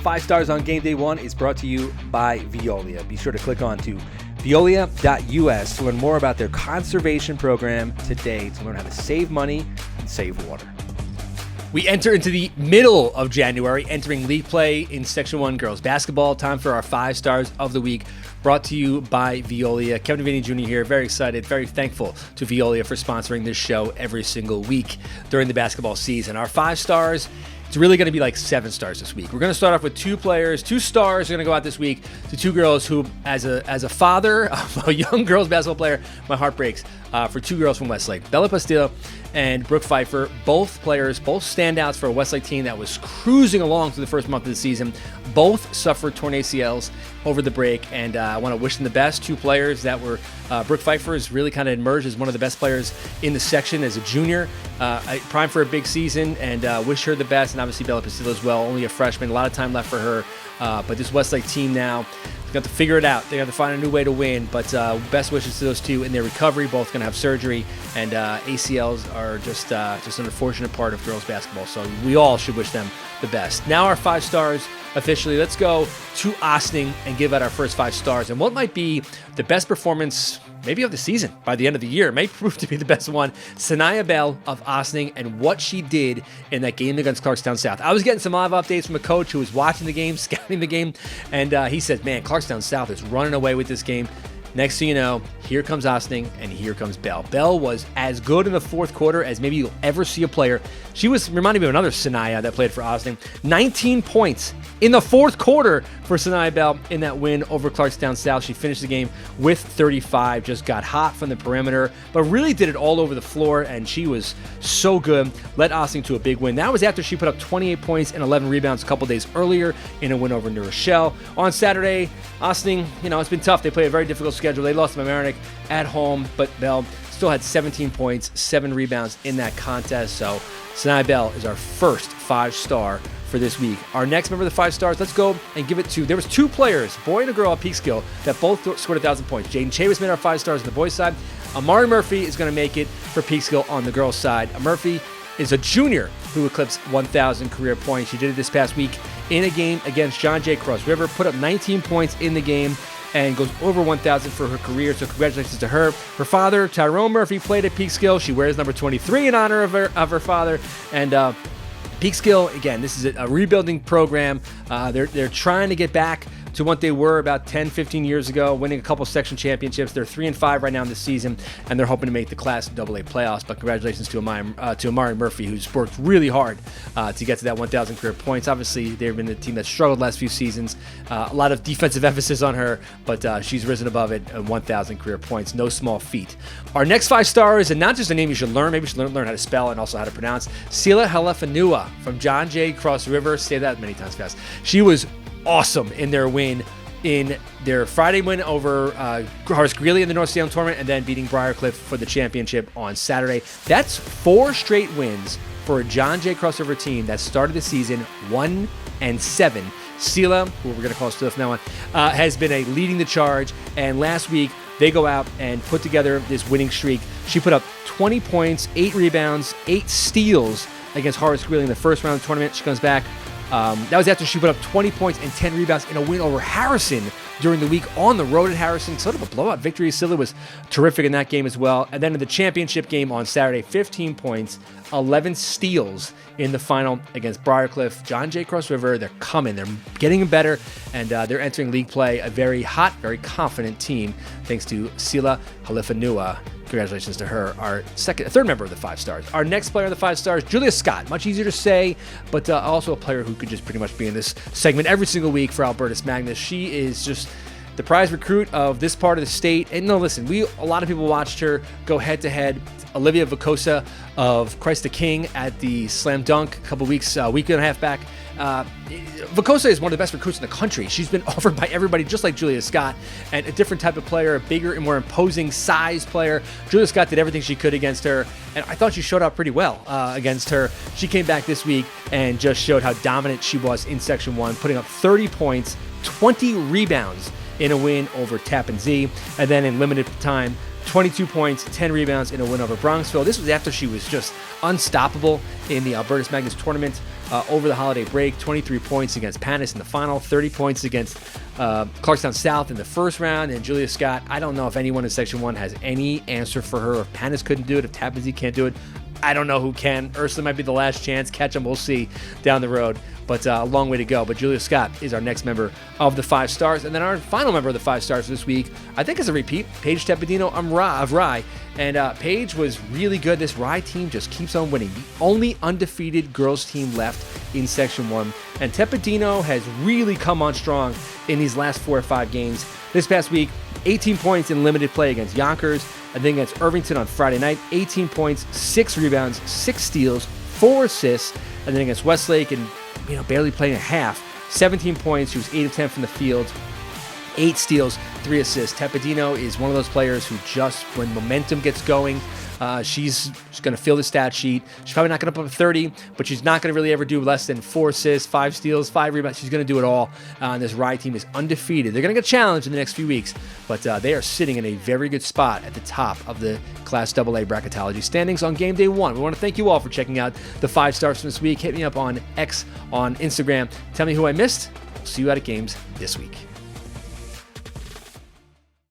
5 Stars on Game Day One is brought to you by Veolia. Be sure to click on to veolia.us to learn more about their conservation program today to learn how to save money and save water. We enter into the middle of January, entering league play in Section 1 girls basketball. Time for our 5 Stars of the Week, brought to you by Veolia. Kevin Vinny Jr. here, very excited, very thankful to Veolia for sponsoring this show every single week during the basketball season. Our 5 Stars, it's really going to be like 7 stars this week. We're going to start off with 2 players. 2 stars are going to go out this week to 2 girls who, as a father of a young girls basketball player, my heart breaks for 2 girls from Westlake. Bella Pastillo and Brooke Pfeiffer, both players, both standouts for a Westlake team that was cruising along through the first month of the season. Both suffered torn ACLs over the break, and I want to wish them the best. 2 players that were, Brooke Pfeiffer has really kind of emerged as one of the best players in the section as a junior, primed for a big season, and wish her the best. And obviously Bella Pastillo as well, only a freshman, a lot of time left for her. But this Westlake team now, they got to figure it out. They got to find a new way to win. But best wishes to those 2 in their recovery. Both going to have surgery, and ACLs are just an unfortunate part of girls basketball. So we all should wish them the best. Now our 5 stars officially. Let's go to Ossining and give out our first 5 stars. And what might be the best performance maybe of the season by the end of the year, may prove to be the best one, Saniya Bell of Ossining and what she did in that game against Clarkstown South. I was getting some live updates from a coach who was watching the game, scouting the game, and he said, man, Clarkstown South is running away with this game. Next thing you know, here comes Ossining and here comes Bell. Bell was as good in the fourth quarter as maybe you'll ever see a player. She was reminding me of another Saniya that played for Ossining. 19 points in the fourth quarter for Saniya Bell in that win over Clarkstown South. She finished the game with 35, just got hot from the perimeter, but really did it all over the floor, and she was so good. Led Ossining to a big win. That was after she put up 28 points and 11 rebounds a couple days earlier in a win over New Rochelle. On Saturday, Ossining, it's been tough. They play a very difficult schedule. They lost to Mamaroneck at home, but Bell still had 17 points, 7 rebounds in that contest. So Saniya Bell is our first 5-star for this week. Our next member of the 5 stars, let's go and give it to, there was 2 players, boy and a girl at Peekskill, that both scored 1,000 points. Jaden Chavis made our 5 stars on the boys' side. Amari Murphy is going to make it for Peekskill on the girls' side. Murphy is a junior who eclipsed 1,000 career points. She did it this past week in a game against John Jay Cross River, put up 19 points in the game, and goes over 1,000 for her career, so congratulations to her. Her father, Tyrone Murphy, played at Peekskill. She wears number 23 in honor of her father, and Peekskill, again, this is a rebuilding program. They're trying to get back to what they were about 10, 15 years ago, winning a couple section championships. They're 3-5 right now in the season, and they're hoping to make the Class AA playoffs. But congratulations to Amari Murphy, who's worked really hard to get to that 1,000 career points. Obviously, they've been a team that struggled last few seasons. A lot of defensive emphasis on her, but she's risen above it at 1,000 career points. No small feat. Our next 5 stars, and not just a name you should learn, maybe you should learn how to spell and also how to pronounce, Sela Halaifonua from John Jay Cross River. Say that many times fast. She was awesome in their win, in their Friday win over Horace Greeley in the North Salem tournament, and then beating Briarcliff for the championship on Saturday. That's 4 straight wins for a John Jay Cross River team that started the season 1-7. Sela, who we're going to call Sela from now on, has been leading the charge, and last week they go out and put together this winning streak. She put up 20 points, 8 rebounds, 8 steals against Horace Greeley in the first round of the tournament. She comes back. That was after she put up 20 points and 10 rebounds in a win over Harrison during the week on the road at Harrison. Sort of a blowout victory. Sela was terrific in that game as well. And then in the championship game on Saturday, 15 points, 11 steals in the final against Briarcliff. John Jay Cross River, they're coming. They're getting better, and they're entering league play. A very hot, very confident team, thanks to Sela Halaifonua. Congratulations to her, our third member of the 5 stars. Our next player of the 5 stars, Julia Scott. Much easier to say, but also a player who could just pretty much be in this segment every single week for Albertus Magnus. She is just the prize recruit of this part of the state. And no, listen, a lot of people watched her go head-to-head. Olivia Vicosa of Christ the King at the Slam Dunk a couple weeks, week and a half back. Vicosa is one of the best recruits in the country. She's been offered by everybody, just like Julia Scott, and a different type of player, a bigger and more imposing size player. Julia Scott did everything she could against her, and I thought she showed up pretty well against her. She came back this week and just showed how dominant she was in Section 1, putting up 30 points, 20 rebounds in a win over Tappan Zee, and then in limited time, 22 points, 10 rebounds in a win over Bronxville. This was after she was just unstoppable in the Albertus Magnus tournament. over the holiday break. 23 points against Panis in the final, 30 points against Clarkstown South in the first round. And Julia Scott, I don't know if anyone in Section 1 has any answer for her. If Panis couldn't do it, if Tappan Zee can't do it, I don't know who can. Ursula might be the last chance. Catch them, we'll see down the road. But a long way to go. But Julia Scott is our next member of the 5 stars. And then our final member of the 5 stars this week, I think is a repeat, Paige Tepedino of Rye. And Paige was really good. This Rye team just keeps on winning. The only undefeated girls team left in Section 1. And Tepedino has really come on strong in these last 4 or 5 games. This past week, 18 points in limited play against Yonkers. And then against Irvington on Friday night, 18 points, 6 rebounds, 6 steals, 4 assists. And then against Westlake, and barely playing a half, 17 points. She was 8 of 10 from the field, 8 steals, 3 assists. Tepedino is one of those players who just, when momentum gets going, she's going to fill the stat sheet. She's probably not going to put up 30, but she's not going to really ever do less than 4 assists, 5 steals, 5 rebounds. She's going to do it all. And this Rye team is undefeated. They're going to get challenged in the next few weeks, but they are sitting in a very good spot at the top of the Class AA bracketology standings on Game Day 1. We want to thank you all for checking out the 5 stars from this week. Hit me up on X, on Instagram. Tell me who I missed. We'll see you out at games this week.